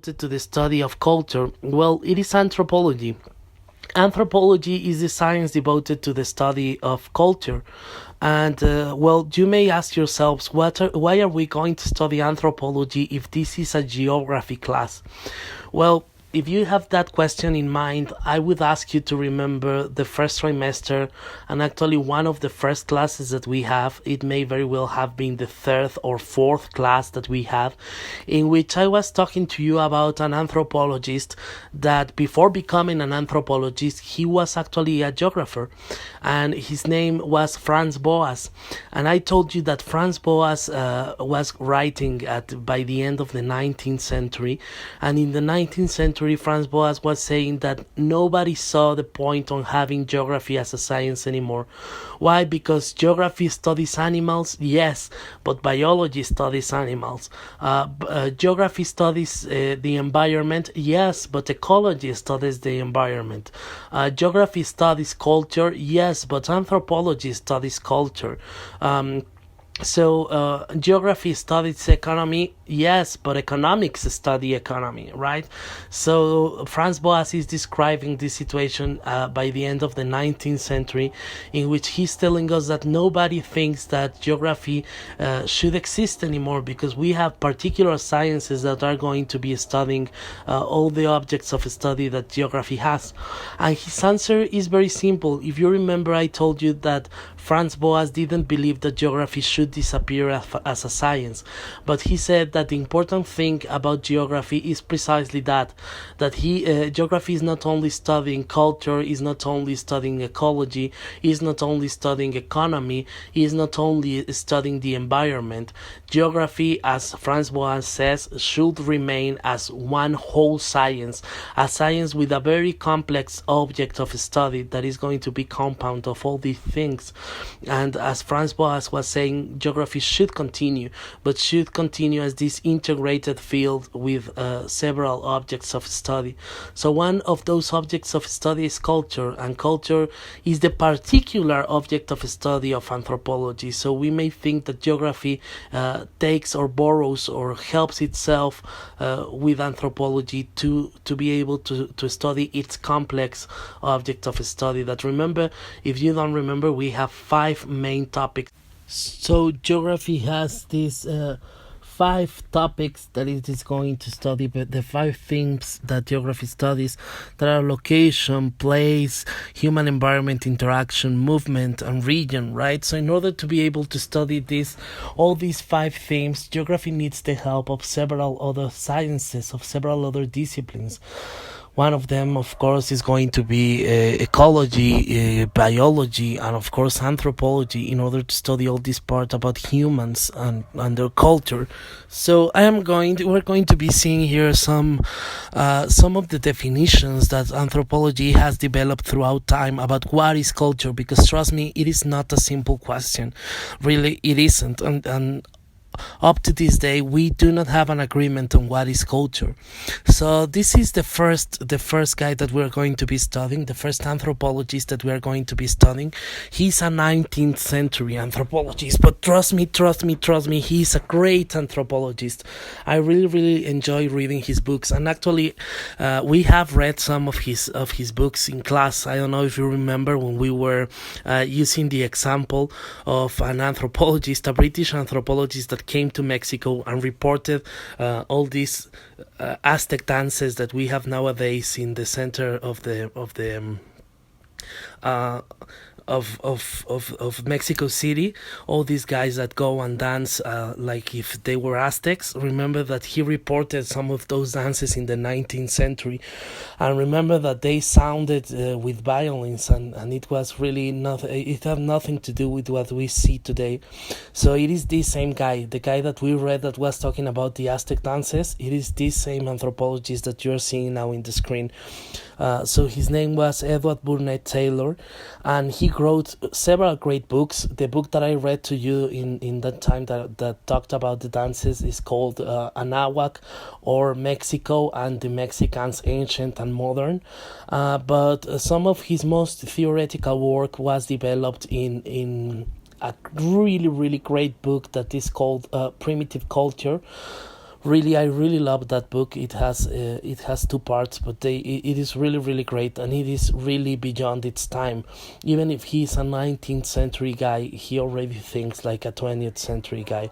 To the study of culture? Well, it is anthropology. Anthropology is the science devoted to the study of culture. And you may ask yourselves, why are we going to study anthropology if this is a geography class? Well, if you have that question in mind, I would ask you to remember the first trimester and actually one of the first classes that we have. It may very well have been the third or fourth class that we have, in which I was talking to you about an anthropologist that before becoming an anthropologist, he was actually a geographer, and his name was Franz Boas. And I told you that Franz Boas was writing by the end of the 19th century, and in the 19th century Franz Boas was saying that nobody saw the point on having geography as a science anymore. Why? Because geography studies animals, yes, but biology studies animals. Geography studies the environment, yes, but ecology studies the environment. Geography studies culture, yes, but anthropology studies culture. Geography studies economy, yes, but economics study economy, right? So Franz Boas is describing this situation by the end of the 19th century, in which he's telling us that nobody thinks that geography should exist anymore, because we have particular sciences that are going to be studying all the objects of study that geography has. And his answer is very simple. If you remember, I told you that Franz Boas didn't believe that geography should disappear as a science, but he said that the important thing about geography is precisely that geography is not only studying culture, is not only studying ecology, is not only studying economy, is not only studying the environment. Geography, as Franz Boas says, should remain as one whole science, a science with a very complex object of study that is going to be compound of all these things. And as Franz Boas was saying, geography should continue, but should continue as this integrated field with several objects of study. So one of those objects of study is culture, and culture is the particular object of study of anthropology. So we may think that geography takes or borrows or helps itself with anthropology to be able to study its complex object of study. That, remember, if you don't remember, we have 5 main topics. So geography has these 5 topics that it is going to study, but the 5 themes that geography studies, that are location, place, human environment interaction, movement, and region, right? So in order to be able to study all these 5 themes, geography needs the help of several other sciences, of several other disciplines. One of them, of course, is going to be ecology, biology, and of course anthropology, in order to study all this part about humans and their culture. So we're going to be seeing here some of the definitions that anthropology has developed throughout time about what is culture, because trust me, it is not a simple question. Really, it isn't. And up to this day, we do not have an agreement on what is culture. So this is the first guy that we're going to be studying, the first anthropologist that we're going to be studying. He's a 19th century anthropologist, but trust me, he's a great anthropologist. I really enjoy reading his books, and actually we have read some of his books in class. I don't know if you remember when we were using the example of an anthropologist, a British anthropologist that came to Mexico and reported all these Aztec dances that we have nowadays in the center of Mexico City. All these guys that go and dance like if they were Aztecs. Remember that he reported some of those dances in the 19th century, and remember that they sounded with violins, and it was really nothing. It had nothing to do with what we see today. So it is this same guy, the guy that we read that was talking about the Aztec dances. It is this same anthropologist that you're seeing now in the screen. So his name was Edward Burnett Taylor, and he wrote several great books. The book that I read to you in that time that talked about the dances is called Anahuac, or Mexico and the Mexicans, Ancient and Modern. But some of his most theoretical work was developed in a really great book that is called Primitive Culture. Really, I really love that book. It has two parts, but it is really really great, and it is really beyond its time. Even if he's a 19th century guy, he already thinks like a 20th century guy.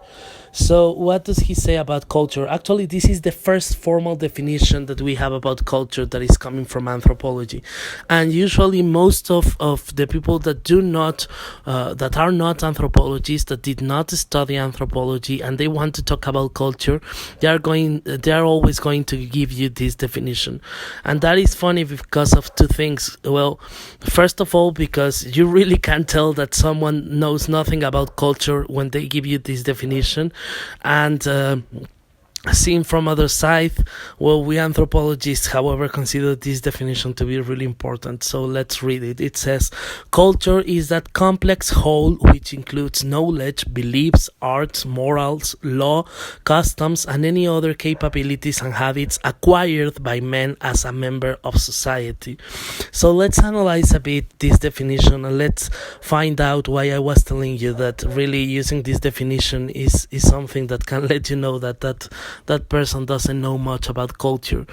So what does he say about culture? Actually, this is the first formal definition that we have about culture that is coming from anthropology, and usually most of the people that do not that are not anthropologists, that did not study anthropology, and they want to talk about culture, they are always going to give you this definition. And that is funny because of two things. Well, first of all, because you really can tell that someone knows nothing about culture when they give you this definition. And seen from other side, well, we anthropologists, however, consider this definition to be really important. So let's read it. It says, culture is that complex whole which includes knowledge, beliefs, arts, morals, law, customs, and any other capabilities and habits acquired by men as a member of society. So let's analyze a bit this definition, and let's find out why I was telling you that really using this definition is something that can let you know that person doesn't know much about culture.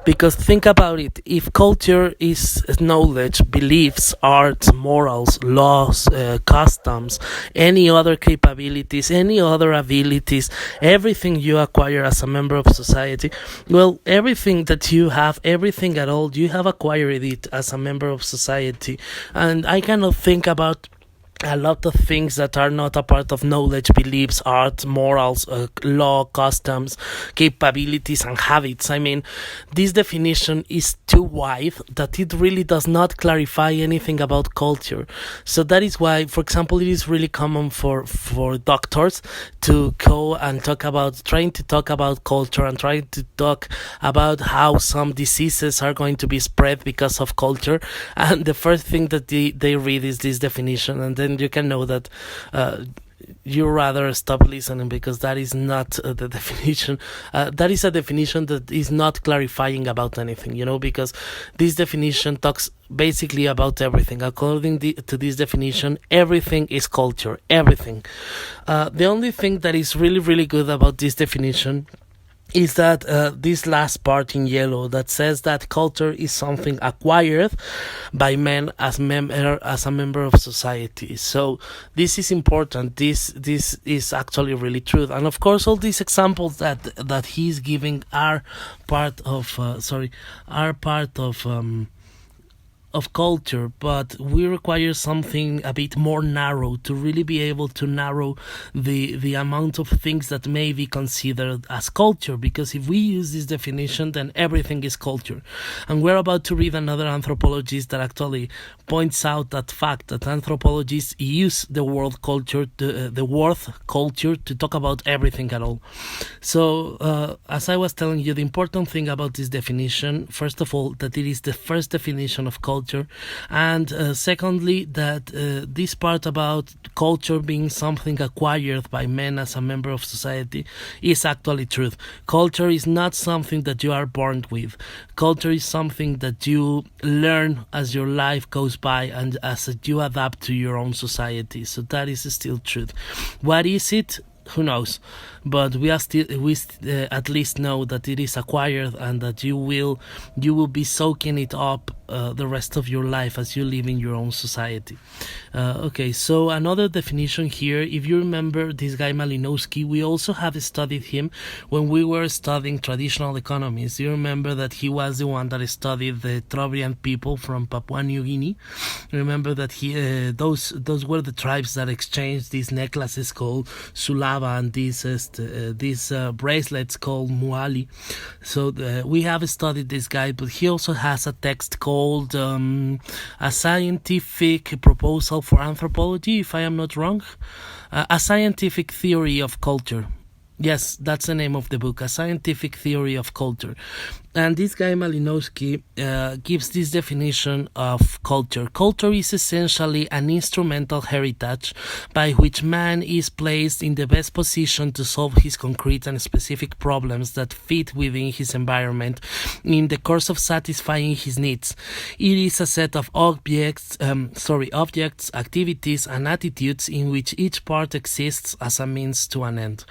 Because think about it, if culture is knowledge, beliefs, arts, morals, laws, customs, any other capabilities, any other abilities, everything you acquire as a member of society, well, everything that you have, everything at all, you have acquired it as a member of society. And I cannot think about a lot of things that are not a part of knowledge, beliefs, art, morals, law, customs, capabilities, and habits. I mean, this definition is too wide that it really does not clarify anything about culture. So that is why, for example, it is really common for doctors to go and trying to talk about culture and trying to talk about how some diseases are going to be spread because of culture. And the first thing that they read is this definition, and then you can know that you rather stop listening, because that is not the definition. That is a definition that is not clarifying about anything, because this definition talks basically about everything. According to this definition, everything is culture, everything. The only thing that is really, really good about this definition is that this last part in yellow that says that culture is something acquired by men as a member of society. So this is important. This is actually really true. And of course, all these examples that he's giving are part of culture, but we require something a bit more narrow to really be able to narrow the amount of things that may be considered as culture, because if we use this definition, then everything is culture. And we're about to read another anthropologist that actually points out that fact, that anthropologists use the word culture, the word culture, to talk about everything at all. So as I was telling you, the important thing about this definition, first of all, that it is the first definition of culture, and secondly, that this part about culture being something acquired by men as a member of society is actually truth. Culture is not something that you are born with. Culture is something that you learn as your life goes by and as you adapt to your own society. So that is still truth. What is it? Who knows? But we at least know that it is acquired, and that you will be soaking it up the rest of your life as you live in your own society. Okay, so another definition here. If you remember this guy Malinowski, we also have studied him when we were studying traditional economies. You remember that he was the one that studied the Trobriand people from Papua New Guinea. Remember that those were the tribes that exchanged these necklaces called sulava and these bracelets called muali. So we have studied this guy, but he also has a text called A Scientific Proposal for Anthropology, if I am not wrong. A Scientific Theory of Culture. Yes, that's the name of the book, A Scientific Theory of Culture. And this guy Malinowski gives this definition of culture. Culture is essentially an instrumental heritage by which man is placed in the best position to solve his concrete and specific problems that fit within his environment in the course of satisfying his needs. It is a set of objects, activities, and attitudes in which each part exists as a means to an end.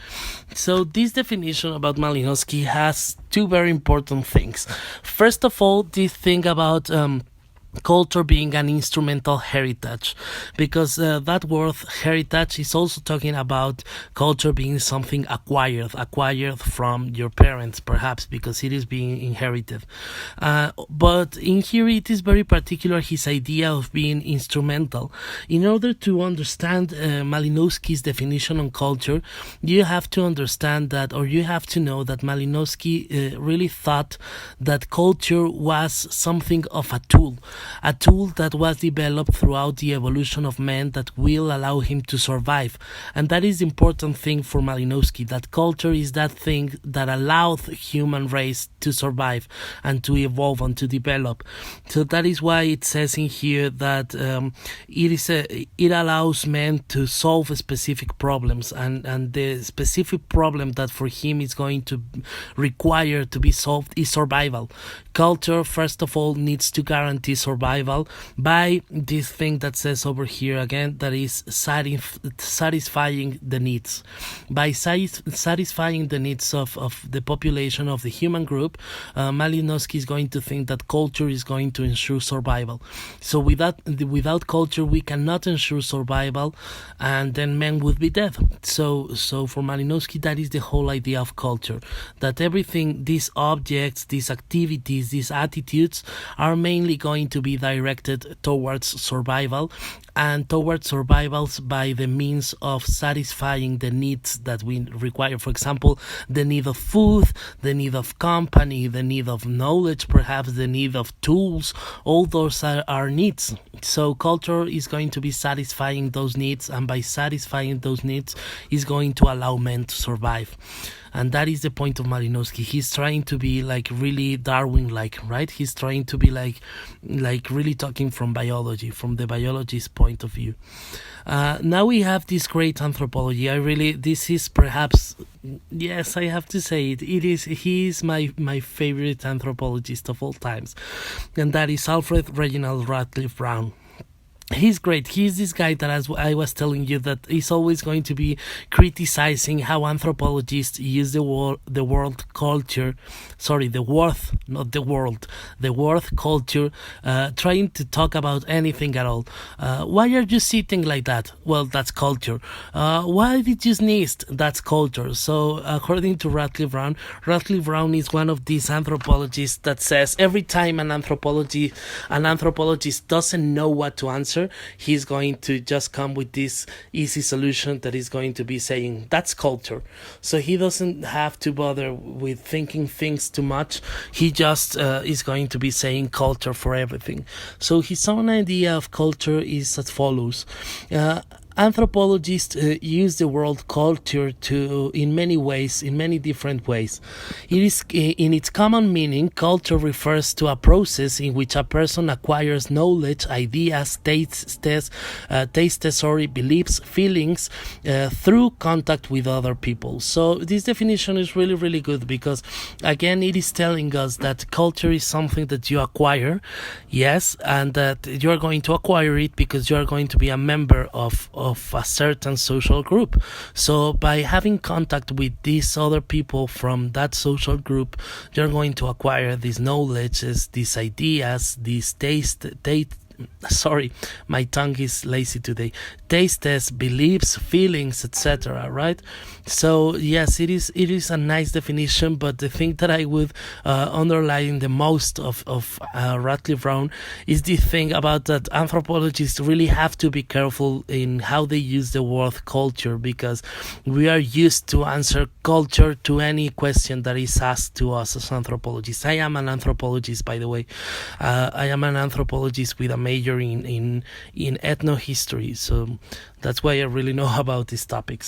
So this definition about Malinowski has two very important things. First of all, this thing about culture being an instrumental heritage, because that word heritage is also talking about culture being something acquired from your parents, perhaps because it is being inherited. But in here it is very particular, his idea of being instrumental. In order to understand Malinowski's definition on culture, you have to understand that, or you have to know that Malinowski really thought that culture was something of a tool that was developed throughout the evolution of man that will allow him to survive. And that is the important thing for Malinowski, that culture is that thing that allowed the human race to survive and to evolve and to develop. So that is why it says in here that it allows men to solve specific problems, and the specific problem that for him is going to require to be solved is survival. Culture, first of all, needs to guarantee survival by this thing that says over here again, that is satisfying the needs. By satisfying the needs of the population of the human group, Malinowski is going to think that culture is going to ensure survival. So without culture, we cannot ensure survival, and then men would be dead. So for Malinowski, that is the whole idea of culture, that everything, these objects, these activities, these attitudes are mainly going to be directed towards survival, and towards survivals by the means of satisfying the needs that we require. For example, the need of food, the need of company, the need of knowledge, perhaps the need of tools. All those are needs. So culture is going to be satisfying those needs, and by satisfying those needs is going to allow men to survive. And that is the point of Malinowski. He's trying to be like really Darwin-like, right? He's trying to be like really talking from biology, from the biologist's point of view. Now we have this great anthropology. This is perhaps, yes, I have to say it. He is my favorite anthropologist of all times, and that is Alfred Reginald Radcliffe Brown. He's great. He's this guy that, as I was telling you, that is always going to be criticizing how anthropologists use the word culture, the word culture, trying to talk about anything at all. Why are you sitting like that? Well, that's culture. Why did you sneeze? That's culture. So, according to Radcliffe Brown is one of these anthropologists that says every time an anthropologist doesn't know what to answer, he's going to just come with this easy solution that is going to be saying that's culture. So he doesn't have to bother with thinking things too much. He just is going to be saying culture for everything. So his own idea of culture is as follows. Anthropologists use the word culture in many different ways. It is in its common meaning, culture refers to a process in which a person acquires knowledge, ideas, tastes, beliefs, feelings through contact with other people. So this definition is really, really good, because again, it is telling us that culture is something that you acquire, yes, and that you are going to acquire it because you are going to be a member of a certain social group. So by having contact with these other people from that social group, you're going to acquire these knowledges, these ideas, these my tongue is lazy today. Tastes, beliefs, feelings, etc. Right? So yes, it is a nice definition, but the thing that I would underline the most of Radcliffe Brown is the thing about that anthropologists really have to be careful in how they use the word culture, because we are used to answer culture to any question that is asked to us as anthropologists. I am an anthropologist, by the way. I am an anthropologist with a major in ethnohistory, so that's why I really know about these topics.